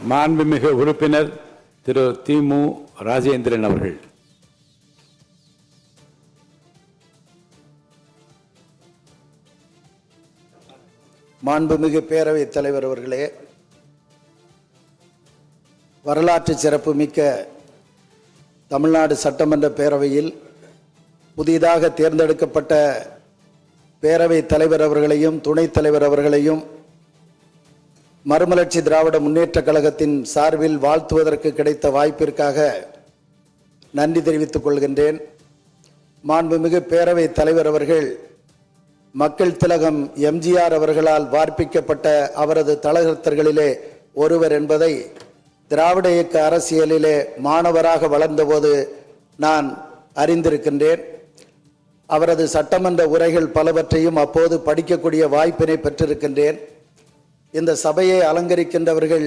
மாண்புமிகு உறுப்பினர் திரு திமு ராஜேந்திரன் அவர்கள். மாண்புமிகு பேரவைத் தலைவர் அவர்களே, வரலாற்று சிறப்பு மிக்க தமிழ்நாடு சட்டமன்ற பேரவையில் புதிதாக தேர்ந்தெடுக்கப்பட்ட பேரவைத் தலைவர் அவர்களையும் துணைத் தலைவர் அவர்களையும் மறுமலர்ச்சி திராவிட முன்னேற்றக் கழகத்தின் சார்பில் வாழ்த்துவதற்கு கிடைத்த வாய்ப்பிற்காக நன்றி தெரிவித்துக் கொள்கின்றேன். மாண்புமிகு பேரவைத் தலைவர் அவர்கள் மக்கள் திலகம் எம்ஜிஆர் அவர்களால் வார்ப்பிக்கப்பட்ட அவரது தலகர்த்தர்களிலே ஒருவர் என்பதை திராவிட இயக்க அரசியலிலே மாணவராக வளர்ந்தபோது நான் அறிந்திருக்கின்றேன். அவரது சட்டமன்ற உரைகள் பலவற்றையும் அப்போது படிக்கக்கூடிய வாய்ப்பினை பெற்றிருக்கின்றேன். இந்த சபையை அலங்கரிக்கின்றவர்கள்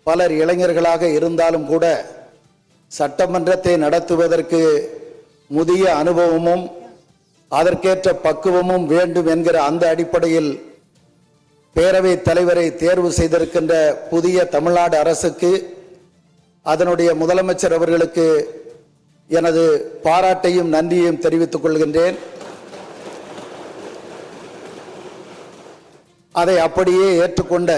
பலர் இளைஞர்களாக இருந்தாலும் கூட சட்டமன்றத்தை நடத்துவதற்கு முதிய அனுபவமும் அதற்கேற்ற பக்குவமும் வேண்டும் என்கிற அந்த அடிப்படையில் பேரவைத் தலைவரை தேர்வு செய்திருக்கின்ற புதிய தமிழ்நாடு அரசுக்கு, அதனுடைய முதலமைச்சர் அவர்களுக்கு எனது பாராட்டையும் நன்றியையும் தெரிவித்துக் கொள்கின்றேன். அதை அப்படியே ஏற்றுக்கொண்ட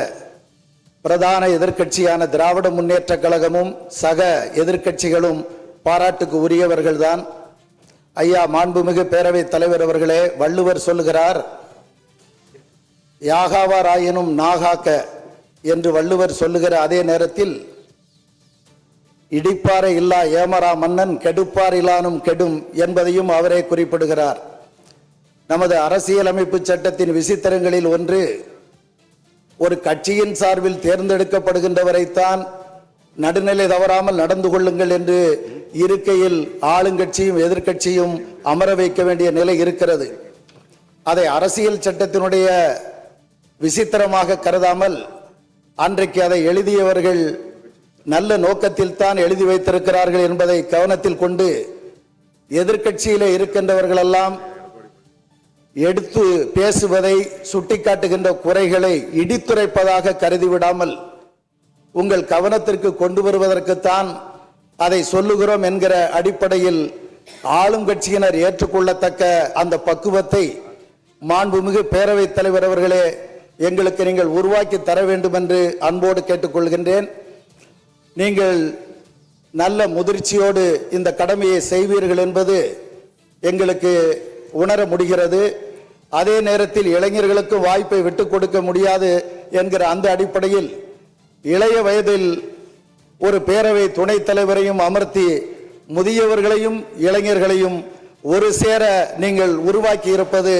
பிரதான எதிர்க்கட்சியான திராவிட முன்னேற்ற கழகமும் சக எதிர்க்கட்சிகளும் பாராட்டுக்கு உரியவர்கள்தான். ஐயா மாண்புமிகு பேரவைத் தலைவர் அவர்களே, வள்ளுவர் சொல்லுகிறார், யாகாவாராயினும் நாகாக்க என்று வள்ளுவர் சொல்லுகிற அதே நேரத்தில் இடிப்பாறை இல்லா ஏமரா மன்னன் கெடுப்பார் இல்லானும் கெடும் என்பதையும் அவரே குறிப்பிடுகிறார். நமது அரசியலமைப்பு சட்டத்தின் விசித்திரங்களில் ஒன்று, ஒரு கட்சியின் சார்பில் தேர்ந்தெடுக்கப்படுகின்றவரைத்தான் நடுநிலை தவறாமல் நடந்து கொள்ளுங்கள் என்று இருக்கையில் ஆளுங்கட்சியும் எதிர்க்கட்சியும் அமர வைக்க வேண்டிய நிலை இருக்கிறது. அதை அரசியல் சட்டத்தினுடைய விசித்திரமாக கருதாமல் அன்றைக்கு அதை எழுதியவர்கள் நல்ல நோக்கத்தில் தான் எழுதி வைத்திருக்கிறார்கள் என்பதை கவனத்தில் கொண்டு எதிர்க்கட்சியிலே இருக்கின்றவர்கள் எல்லாம் எடுத்து பேசுவதை சுட்டிக்காட்டுகின்ற குறைகளை இடித்துரைப்பதாக கருதிவிடாமல் உங்கள் கவனத்திற்கு கொண்டு வருவதற்குத்தான் அதை சொல்லுகிறோம் என்கிற அடிப்படையில் ஆளும் கட்சியினர் ஏற்றுக்கொள்ளத்தக்க அந்த பக்குவத்தை மாண்புமிகு பேரவைத் தலைவர் அவர்களே எங்களுக்கு நீங்கள் உருவாக்கி தர வேண்டும் என்று அன்போடு கேட்டுக்கொள்கின்றேன். நீங்கள் நல்ல முதிர்ச்சியோடு இந்த கடமையை செய்வீர்கள் என்பது எங்களுக்கு உணர முடிகிறது. அதே நேரத்தில் இளைஞர்களுக்கு வாய்ப்பை விட்டுக் கொடுக்க முடியாது என்கிற அந்த அடிப்படையில் இளைய வயதில் ஒரு பேரவை துணைத் தலைவரையும் அமர்த்தி முதியவர்களையும் இளைஞர்களையும் ஒரு சேர நீங்கள் உருவாக்கி இருப்பது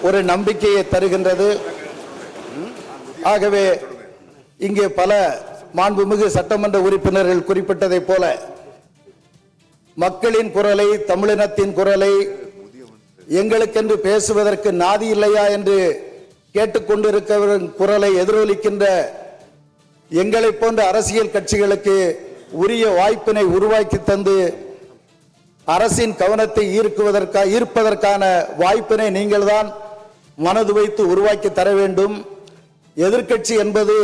ஒரு நம்பிக்கையை தருகின்றது. ஆகவே இங்கே பல மாண்புமிகு சட்டமன்ற உறுப்பினர்கள் குறிப்பிட்டதை போல மக்களின் குரலை, தமிழினத்தின் குரலை எங்களுக்கென்று பேசுவதற்கு நாதி இல்லையா என்று கேட்டுக்கொண்டிருக்கிற குரலை எதிரொலிக்கின்ற எங்களை போன்ற அரசியல் கட்சிகளுக்கு உரிய வாய்ப்பினை உருவாக்கி தந்து அரசின் கவனத்தை ஈர்ப்பதற்கான வாய்ப்பினை நீங்கள் தான் மனது வைத்து உருவாக்கி தர வேண்டும். எதிர்க்கட்சி என்பது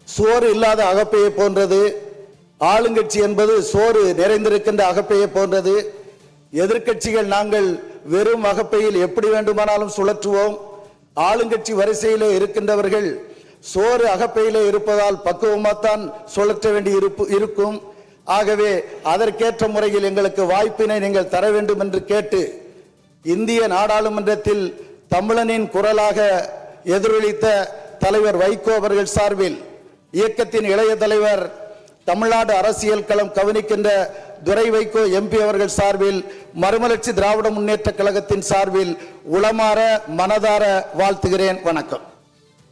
சோறு இல்லாத அகப்பையை போன்றது, ஆளுங்கட்சி என்பது சோறு நிறைந்திருக்கின்ற அகப்பையை போன்றது. எதிர்க்கட்சிகள் நாங்கள் வெறும் அகப்பையில் எப்படி வேண்டுமானாலும் சுழற்றுவோம். ஆளுங்கட்சி வரிசையிலே இருக்கின்றவர்கள் சோறு அகப்பையிலே இருப்பதால் பக்குவமாத்தான் சுழற்ற வேண்டி இருக்கும். ஆகவே அதற்கேற்ற முறையில் எங்களுக்கு வாய்ப்பினை நீங்கள் தர வேண்டும் என்று கேட்டு, இந்திய நாடாளுமன்றத்தில் தமிழனின் குரலாக எதிரொலித்த தலைவர் வைகோ அவர்கள் சார்பில், இயக்கத்தின் இளைய தலைவர், தமிழ்நாடு அரசியல் களம் கவனிக்கின்ற துரை வைகோ எம்பி அவர்கள் சார்பில், மறுமலர்ச்சி திராவிட முன்னேற்ற கழகத்தின் சார்பில் உளமாற மனதார வாழ்த்துகிறேன். வணக்கம்.